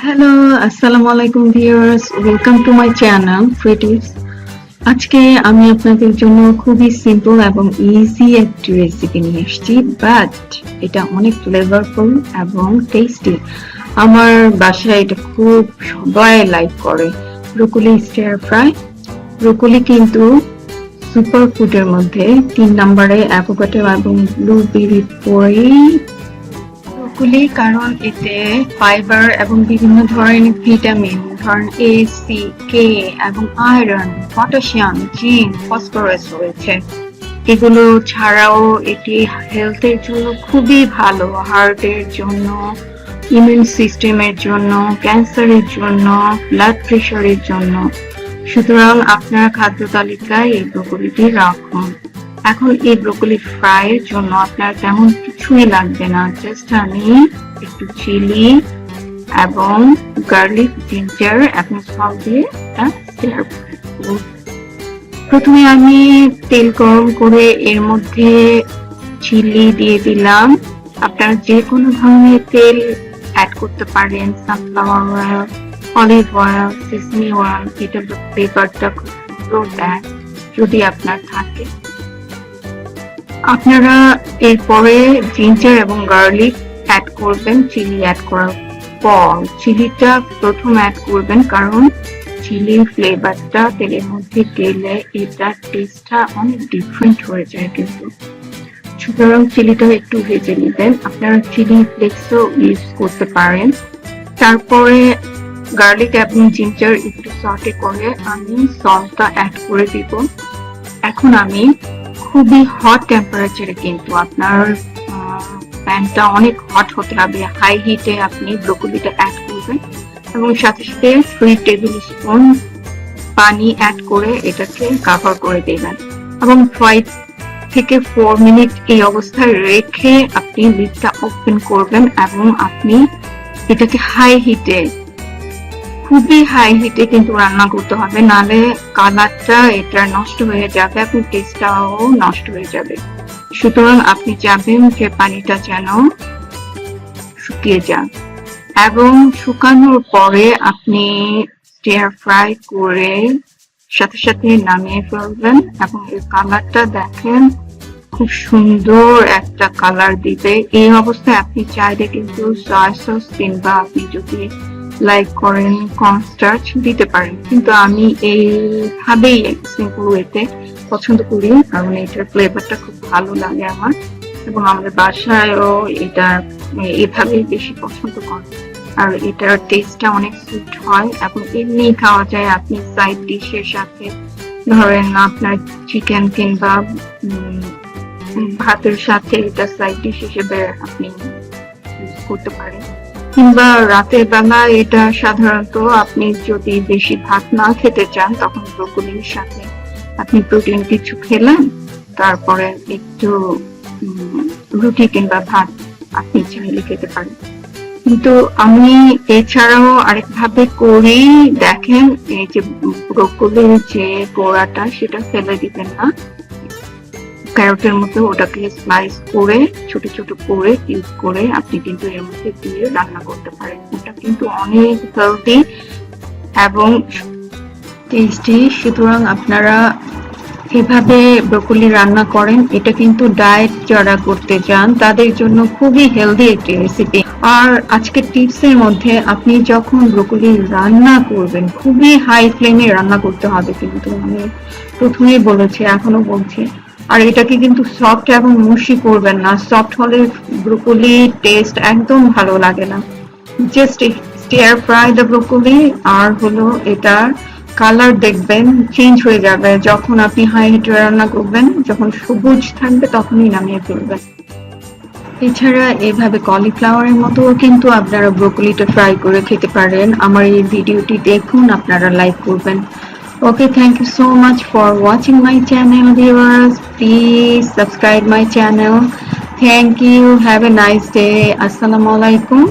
Hello, আসসালামু আলাইকুম viewers, welcome to my channel creatives. আজকে আমি আপনাদের জন্য খুবই সিম্পল এবং ইজি একটি রেসিপি নিয়ে এসেছি, বাট এটা অনেক ফ্লেভারফুল এবং টেস্টি। আমার বাসায় এটা খুব সবাই লাইক করে। Broccoli stir fry. ব্রোকলি কিন্তু সুপার ফুডের মধ্যে 3 নম্বরে অ্যাভোকাডো এবং ব্লুবেরি পরেই ব্রোকলি, কারণ এতে ফাইবার এবং বিভিন্ন ধরনের ভিটামিন ধরেন এ, সি, কে এবং আয়রন, পটাশিয়াম, জিঙ্ক, ফসফরাস রয়েছে। এগুলো ছাড়াও এটি হেলথের জন্য খুবই ভালো, হার্টের জন্য, ইমিউন সিস্টেমের জন্য, ক্যান্সারের জন্য, ব্লাড প্রেশারের জন্য। সুতরাং আপনার খাদ্য তালিকায় এই ব্রোকলিটি রাখুন। এখন এই ব্রোকলি ফ্রাই এর জন্য আপনার তেমন কিছুই লাগবে না, জাস্ট আমি একটু চিলি এবং গার্লিক, জিঞ্জার এবং সল্ট দিয়ে এটা স্টির করব। প্রথমে আমি তেল গরম করে এর মধ্যে চিলি দিয়ে দিলাম। আপনারা যে কোনো ধরনের তেল অ্যাড করতে পারেন, sunflower oil, olive oil, সিসমি oil, এটা ফ্লেভারটা খুব সুন্দর দেয় যদি আপনার থাকে। আপনারা এরপরে জিঞ্জার এবং গার্লিক অ্যাড করবেন চিলি অ্যাড করার পর। চিলিটা প্রথম অ্যাড করবেন, কারণ চিলির ফ্লেভারটা তেলের মধ্যে গেলে এটার টেস্টটা অনেক ডিফারেন্ট হয়ে যায় কিন্তু। সুতরাং চিলিটা একটু ভেজে নেবেন। আপনারা চিলি ফ্লেক্সও ইউজ করতে পারেন। তারপরে গার্লিক এবং জিঞ্জার একটু সটে করে আমি সল্টটা অ্যাড করে দিব। এখন আমি খুবই হট টেম্পারেচারে, কিন্তু আপনার প্যানটা অনেক হট হতে হবে, হাই হিটে আপনি ব্রোকলিটা অ্যাড করবেন এবং সাথে সাথে 3 টেবিল স্পুন পানি অ্যাড করে এটাকে কভার করে দেবেন এবং 5 থেকে 4 মিনিট এই অবস্থায় রেখে আপনি লিডটা ওপেন করবেন এবং আপনি এটাকে হাই হিটে, খুবই হাই হিটে কিন্তু রান্না করতে হবে, নালে কালারটা এটা নষ্ট হয়ে যাবে এবং টেস্টটাও নষ্ট হয়ে যাবে। সুতরাং আপনি চাইবেন যে পানিটা যেন শুকিয়ে যাক এবং শুকানোর পরে আপনি স্টির ফ্রাই করে সাথে সাথে নামিয়ে ফেলবেন এবং এর কালারটা দেখেন খুব সুন্দর একটা কালার দিবে। এই অবস্থায় আপনি চাইলে কিন্তু সয়া সস কিংবা আপনি যদি লাইক করেন কর্নস্টার্চ দিতে পারেন, কিন্তু আমি এইভাবেই সিম্পল ওয়েতে পছন্দ করি, কারণ এটার ফ্লেভারটা খুব ভালো লাগে আমার এবং আমাদের বাসায়ও এটা এভাবেই বেশি পছন্দ করে। আর এটার টেস্টটা অনেক সুইট হয় এবং এমনি খাওয়া যায়। আপনি সাইড ডিশের সাথে ধরেন আপনার চিকেন কিংবা ভাতের সাথে এটা সাইড ডিশ হিসেবে আপনি ইউজ করতে পারেন, কিংবা রাতের বেলা এটা সাধারণত আপনি যদি বেশি ভাত না খেতে চান তখন ব্রোকলির সাথে আপনি প্রোটিন কিছু খেলেন, তারপরে একটু রুটি কিংবা ভাত আপনি চাইলে খেতে পারেন। কিন্তু আমি এছাড়াও আরেকভাবে করি, দেখেন এই যে ব্রোকলির যে গোড়াটা সেটা ফেলে দিবেন না, ক্যারটের মতো ওটাকে স্লাইস করে ছোট ছোট করে ইউজ করে আপনি কিন্তু এর মধ্যে দিয়ে রান্না করতে পারেন। ওটা কিন্তু অনেক হেলদি এবং টেস্টি। সুতরাং আপনারা এভাবে ব্রোকলি রান্না করেন, এটা কিন্তু ডায়েট যারা করতে চান তাদের জন্য খুবই হেলদি একটি রেসিপি। আর আজকের টিপসের মধ্যে আপনি যখন ব্রোকলি রান্না করবেন খুবই হাই ফ্লেমে রান্না করতে হবে, কিন্তু আমি প্রথমেই বলেছি এখনো বলছি। আর এটাকে কিন্তু সফট এবং মুশি করবেন না, সফট হলে ব্রোকলি টেস্ট একদম ভালো লাগে না। Just stir fry the broccoli, আর হলো এটার কালার দেখবেন চেঞ্জ হয়ে যাবে যখন আপনি হাই হিটে রান্না করবেন, যখন সবুজ থাকবে তখনই নামিয়ে ফেলবেন। এছাড়া এভাবে কলিফ্লাওয়ারের মতো কিন্তু আপনারা ব্রোকলিটা ফ্রাই করে খেতে পারেন। আমার এই ভিডিওটি দেখুন, আপনারা লাইক করবেন। Okay, thank you so much for watching my channel, viewers. Please subscribe my channel. Thank you. Have a nice day. Assalamu alaikum.